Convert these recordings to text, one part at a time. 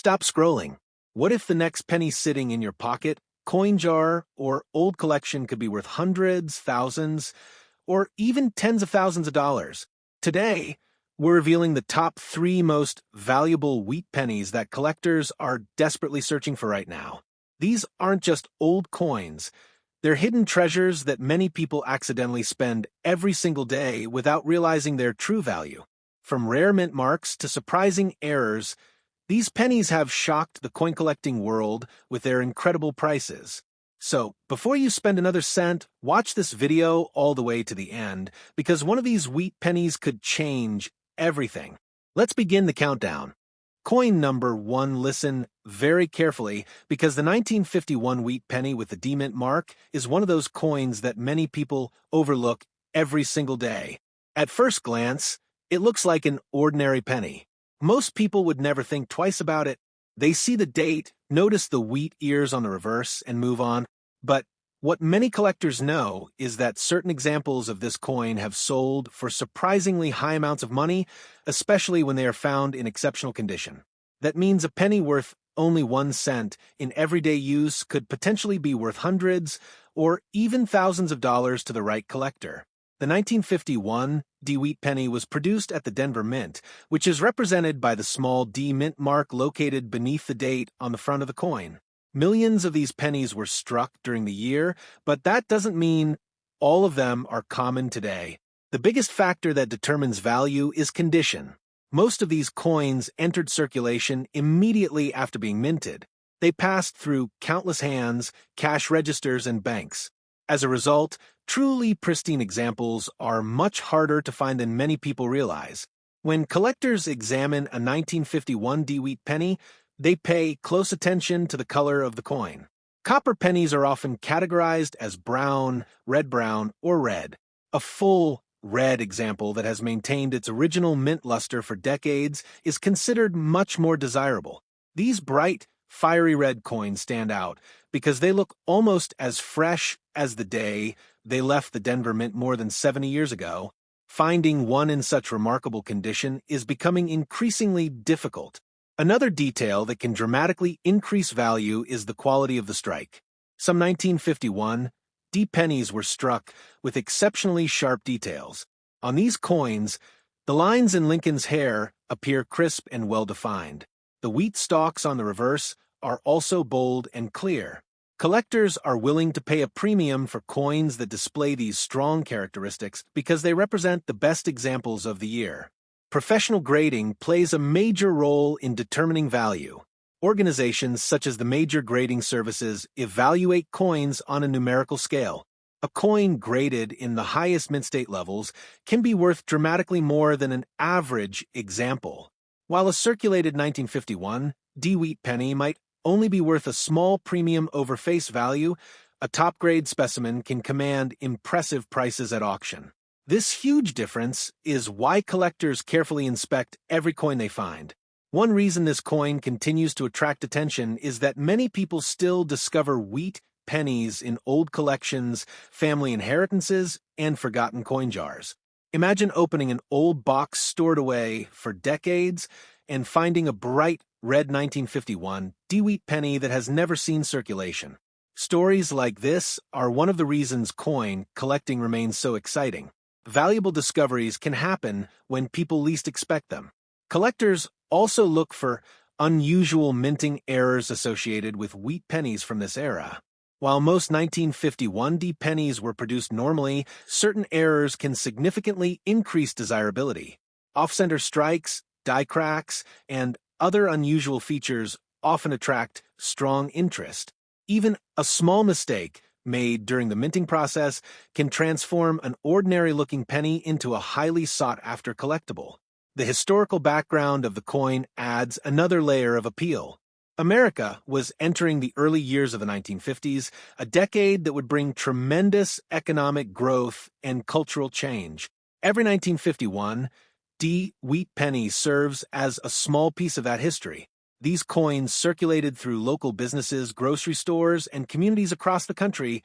Stop scrolling. What if the next penny sitting in your pocket, coin jar, or old collection could be worth hundreds, thousands, or even tens of thousands of dollars? Today, we're revealing the top 3 most valuable wheat pennies that collectors are desperately searching for right now. These aren't just old coins. They're hidden treasures that many people accidentally spend every single day without realizing their true value. From rare mint marks to surprising errors, these pennies have shocked the coin-collecting world with their incredible prices. So, before you spend another cent, watch this video all the way to the end, because one of these wheat pennies could change everything. Let's begin the countdown. Coin number 1, listen very carefully, because the 1951 wheat penny with the D mint mark is one of those coins that many people overlook every single day. At first glance, it looks like an ordinary penny. Most people would never think twice about it. They see the date, notice the wheat ears on the reverse, and move on. But what many collectors know is that certain examples of this coin have sold for surprisingly high amounts of money, especially when they are found in exceptional condition. That means a penny worth only 1 cent in everyday use could potentially be worth hundreds or even thousands of dollars to the right collector. The 1951 D wheat penny was produced at the Denver Mint, which is represented by the small D mint mark located beneath the date on the front of the coin. Millions of these pennies were struck during the year, but that doesn't mean all of them are common today. The biggest factor that determines value is condition. Most of these coins entered circulation immediately after being minted. They passed through countless hands, cash registers, and banks. As a result, truly pristine examples are much harder to find than many people realize. When collectors examine a 1951 D wheat penny, they pay close attention to the color of the coin. Copper pennies are often categorized as brown, red-brown, or red. A full red example that has maintained its original mint luster for decades is considered much more desirable. These bright, fiery red coins stand out because they look almost as fresh as the day they left the Denver Mint more than 70 years ago. Finding one in such remarkable condition is becoming increasingly difficult. Another detail that can dramatically increase value is the quality of the strike. Some 1951 D pennies were struck with exceptionally sharp details. On these coins, the lines in Lincoln's hair appear crisp and well-defined. The wheat stalks on the reverse are also bold and clear. Collectors are willing to pay a premium for coins that display these strong characteristics because they represent the best examples of the year. Professional grading plays a major role in determining value. Organizations such as the major grading services evaluate coins on a numerical scale. A coin graded in the highest mint state levels can be worth dramatically more than an average example. While a circulated 1951 D wheat penny might only be worth a small premium over face value, a top-grade specimen can command impressive prices at auction. This huge difference is why collectors carefully inspect every coin they find. One reason this coin continues to attract attention is that many people still discover wheat pennies in old collections, family inheritances, and forgotten coin jars. Imagine opening an old box stored away for decades and finding a bright red 1951 D wheat penny that has never seen circulation. Stories like this are one of the reasons coin collecting remains so exciting. Valuable discoveries can happen when people least expect them. Collectors also look for unusual minting errors associated with wheat pennies from this era. While most 1951 D pennies were produced normally, certain errors can significantly increase desirability. Off-center strikes, die cracks, and other unusual features often attract strong interest. Even a small mistake made during the minting process can transform an ordinary-looking penny into a highly sought-after collectible. The historical background of the coin adds another layer of appeal. America was entering the early years of the 1950s, a decade that would bring tremendous economic growth and cultural change. Every 1951 D wheat penny serves as a small piece of that history. These coins circulated through local businesses, grocery stores, and communities across the country,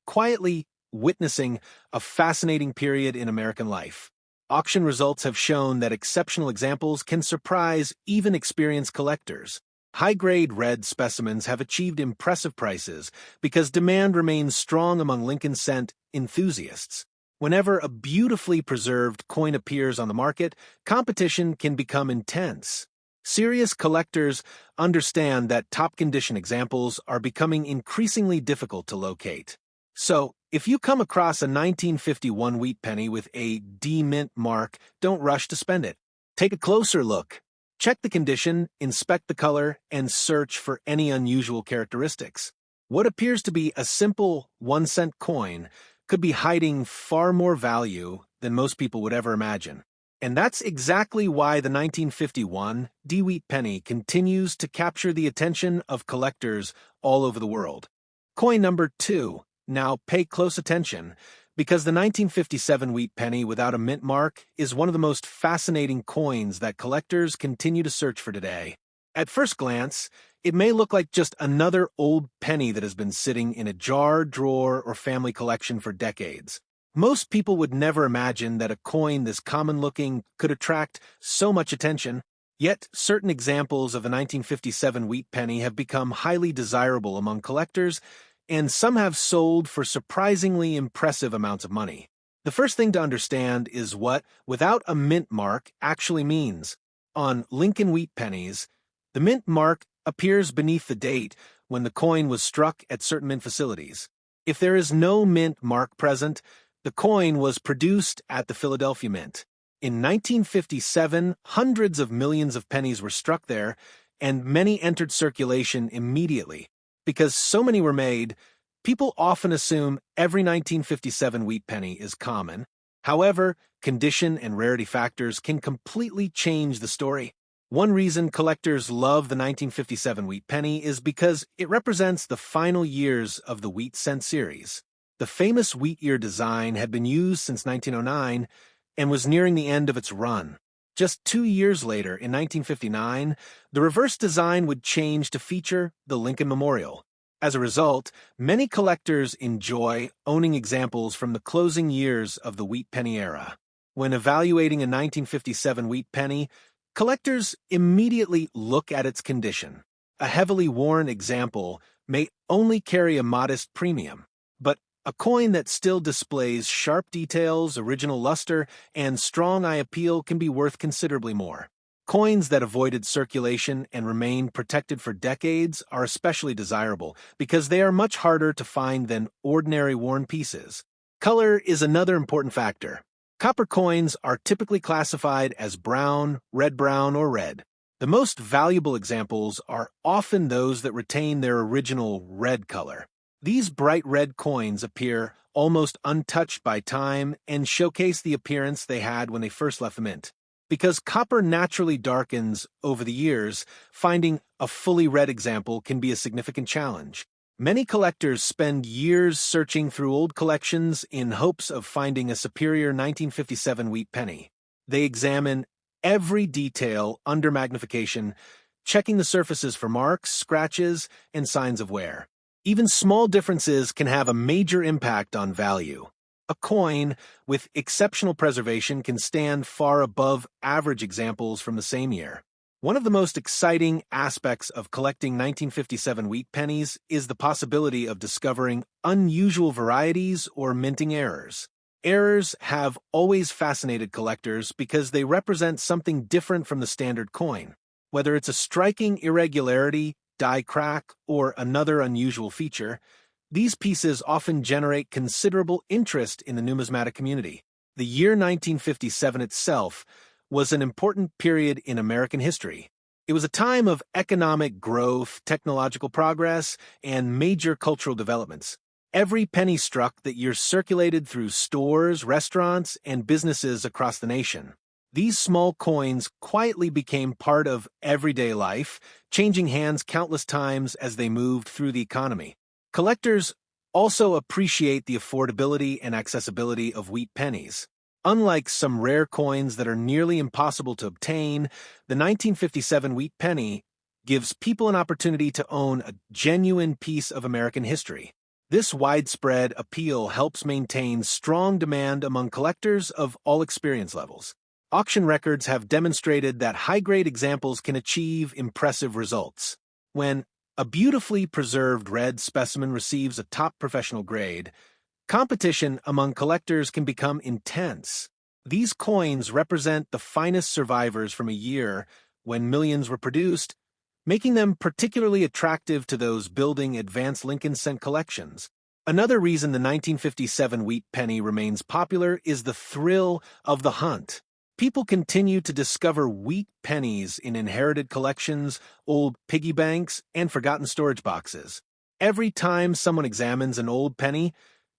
quietly witnessing a fascinating period in American life. Auction results have shown that exceptional examples can surprise even experienced collectors. High-grade red specimens have achieved impressive prices because demand remains strong among Lincoln cent enthusiasts. Whenever a beautifully preserved coin appears on the market, competition can become intense. Serious collectors understand that top-condition examples are becoming increasingly difficult to locate. So, if you come across a 1951 wheat penny with a D-mint mark, don't rush to spend it. Take a closer look. Check the condition, inspect the color, and search for any unusual characteristics. What appears to be a simple 1-cent coin could be hiding far more value than most people would ever imagine. And that's exactly why the 1951 D-Wheat penny continues to capture the attention of collectors all over the world. Coin number 2. Now pay close attention, because the 1957 wheat penny without a mint mark is one of the most fascinating coins that collectors continue to search for today. At first glance, it may look like just another old penny that has been sitting in a jar, drawer, or family collection for decades. Most people would never imagine that a coin this common-looking could attract so much attention. Yet, certain examples of the 1957 wheat penny have become highly desirable among collectors, and some have sold for surprisingly impressive amounts of money. The first thing to understand is what "without a mint mark" actually means. On Lincoln Wheat Pennies, the mint mark appears beneath the date when the coin was struck at certain mint facilities. If there is no mint mark present, the coin was produced at the Philadelphia Mint. In 1957, hundreds of millions of pennies were struck there, and many entered circulation immediately. Because so many were made, people often assume every 1957 wheat penny is common. However, condition and rarity factors can completely change the story. One reason collectors love the 1957 wheat penny is because it represents the final years of the wheat cent series. The famous wheat ear design had been used since 1909 and was nearing the end of its run. Just 2 years later, in 1959, the reverse design would change to feature the Lincoln Memorial. As a result, many collectors enjoy owning examples from the closing years of the wheat penny era. When evaluating a 1957 wheat penny, collectors immediately look at its condition. A heavily worn example may only carry a modest premium, but a coin that still displays sharp details, original luster, and strong eye appeal can be worth considerably more. Coins that avoided circulation and remained protected for decades are especially desirable because they are much harder to find than ordinary worn pieces. Color is another important factor. Copper coins are typically classified as brown, red-brown, or red. The most valuable examples are often those that retain their original red color. These bright red coins appear almost untouched by time and showcase the appearance they had when they first left the mint. Because copper naturally darkens over the years, finding a fully red example can be a significant challenge. Many collectors spend years searching through old collections in hopes of finding a superior 1957 wheat penny. They examine every detail under magnification, checking the surfaces for marks, scratches, and signs of wear. Even small differences can have a major impact on value. A coin with exceptional preservation can stand far above average examples from the same year. One of the most exciting aspects of collecting 1957 wheat pennies is the possibility of discovering unusual varieties or minting errors. Errors have always fascinated collectors because they represent something different from the standard coin. Whether it's a striking irregularity, die crack, or another unusual feature, these pieces often generate considerable interest in the numismatic community. The year 1957 itself was an important period in American history. It was a time of economic growth, technological progress, and major cultural developments. Every penny struck that year circulated through stores, restaurants, and businesses across the nation. These small coins quietly became part of everyday life, changing hands countless times as they moved through the economy. Collectors also appreciate the affordability and accessibility of wheat pennies. Unlike some rare coins that are nearly impossible to obtain, the 1957 wheat penny gives people an opportunity to own a genuine piece of American history. This widespread appeal helps maintain strong demand among collectors of all experience levels. auction records have demonstrated that high-grade examples can achieve impressive results. When a beautifully preserved red specimen receives a top professional grade, competition among collectors can become intense. These coins represent the finest survivors from a year when millions were produced, making them particularly attractive to those building advanced Lincoln cent collections. Another reason the 1957 wheat penny remains popular is the thrill of the hunt. People continue to discover wheat pennies in inherited collections, old piggy banks, and forgotten storage boxes. Every time someone examines an old penny,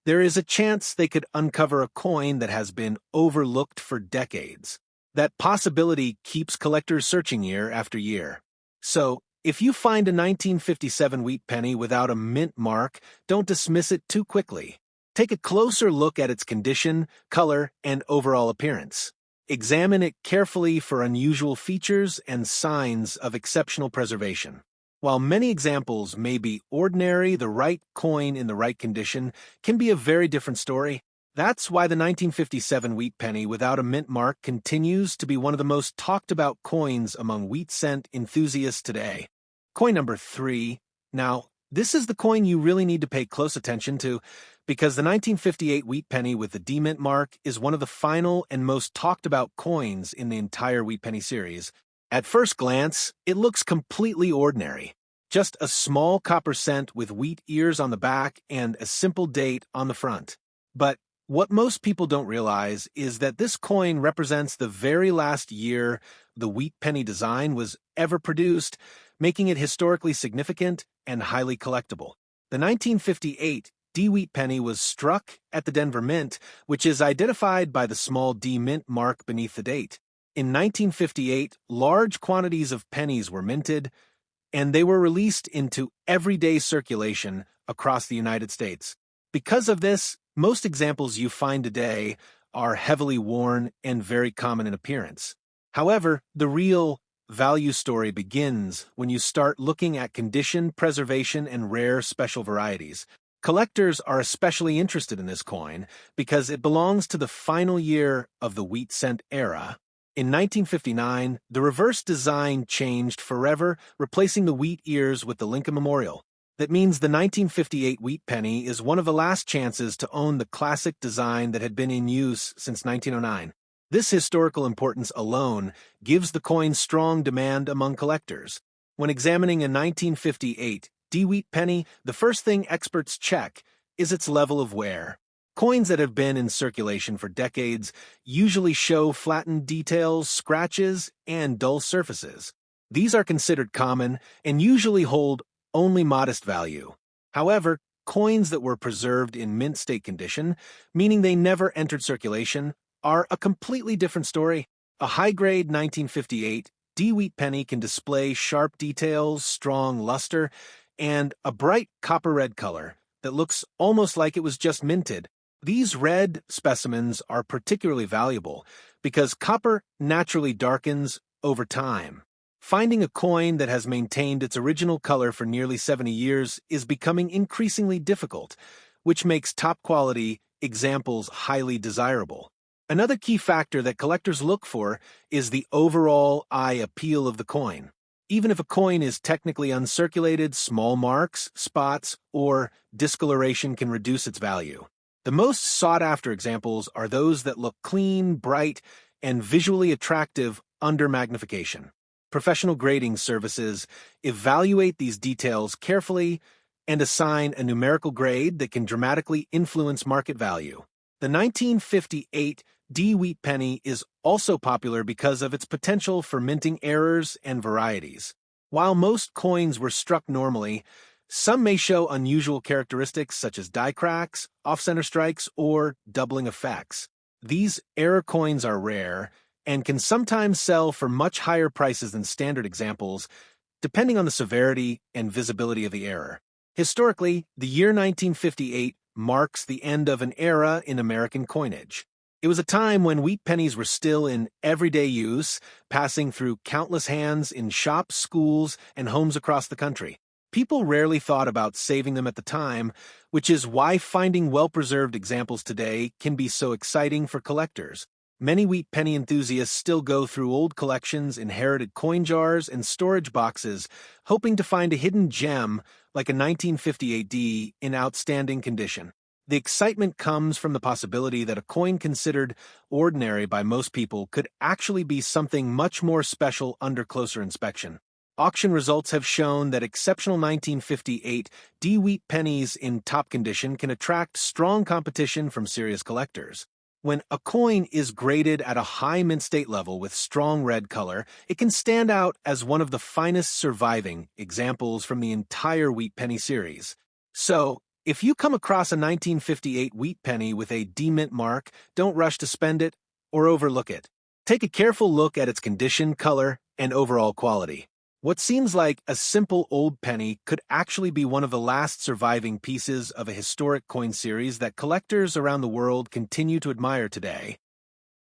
there is a chance they could uncover a coin that has been overlooked for decades. That possibility keeps collectors searching year after year. So, if you find a 1957 wheat penny without a mint mark, don't dismiss it too quickly. Take a closer look at its condition, color, and overall appearance. Examine it carefully for unusual features and signs of exceptional preservation. While many examples may be ordinary, the right coin in the right condition can be a very different story. That's why the 1957 wheat penny without a mint mark continues to be one of the most talked about coins among wheat cent enthusiasts today. Coin number 3. Now, this is the coin you really need to pay close attention to because the 1958 wheat penny with the D-mint mark is one of the final and most talked about coins in the entire wheat penny series. At first glance, it looks completely ordinary. Just a small copper cent with wheat ears on the back and a simple date on the front. But what most people don't realize is that this coin represents the very last year the wheat penny design was ever produced, making it historically significant and highly collectible. The 1958 D wheat penny was struck at the Denver Mint, which is identified by the small D mint mark beneath the date. In 1958, large quantities of pennies were minted, and they were released into everyday circulation across the United States. Because of this, most examples you find today are heavily worn and very common in appearance. However, the real value story begins when you start looking at condition, preservation, and rare special varieties. Collectors are especially interested in this coin because it belongs to the final year of the wheat cent era. In 1959, the reverse design changed forever, replacing the wheat ears with the Lincoln Memorial. That means the 1958 wheat penny is one of the last chances to own the classic design that had been in use since 1909. This historical importance alone gives the coin strong demand among collectors. When examining a 1958 D wheat penny, the first thing experts check is its level of wear. Coins that have been in circulation for decades usually show flattened details, scratches, and dull surfaces. These are considered common and usually hold only modest value. However, coins that were preserved in mint state condition, meaning they never entered circulation, are a completely different story. A high-grade 1958 D wheat penny can display sharp details, strong luster, and a bright copper-red color that looks almost like it was just minted. These red specimens are particularly valuable because copper naturally darkens over time. Finding a coin that has maintained its original color for nearly 70 years is becoming increasingly difficult, which makes top-quality examples highly desirable. Another key factor that collectors look for is the overall eye appeal of the coin. Even if a coin is technically uncirculated, small marks, spots, or discoloration can reduce its value. The most sought-after examples are those that look clean, bright, and visually attractive under magnification. Professional grading services evaluate these details carefully and assign a numerical grade that can dramatically influence market value. The 1958 D wheat penny is also popular because of its potential for minting errors and varieties. While most coins were struck normally, some may show unusual characteristics such as die cracks, off-center strikes, or doubling effects. These error coins are rare and can sometimes sell for much higher prices than standard examples, depending on the severity and visibility of the error. Historically, the year 1958 marks the end of an era in American coinage. It was a time when wheat pennies were still in everyday use, passing through countless hands in shops, schools, and homes across the country. People rarely thought about saving them at the time, which is why finding well-preserved examples today can be so exciting for collectors. Many wheat penny enthusiasts still go through old collections, inherited coin jars, and storage boxes, hoping to find a hidden gem like a 1958 D in outstanding condition. The excitement comes from the possibility that a coin considered ordinary by most people could actually be something much more special under closer inspection. Auction results have shown that exceptional 1958 D wheat pennies in top condition can attract strong competition from serious collectors. When a coin is graded at a high mint state level with strong red color, it can stand out as one of the finest surviving examples from the entire wheat penny series. So, if you come across a 1958 wheat penny with a D-mint mark, don't rush to spend it or overlook it. Take a careful look at its condition, color, and overall quality. What seems like a simple old penny could actually be one of the last surviving pieces of a historic coin series that collectors around the world continue to admire today.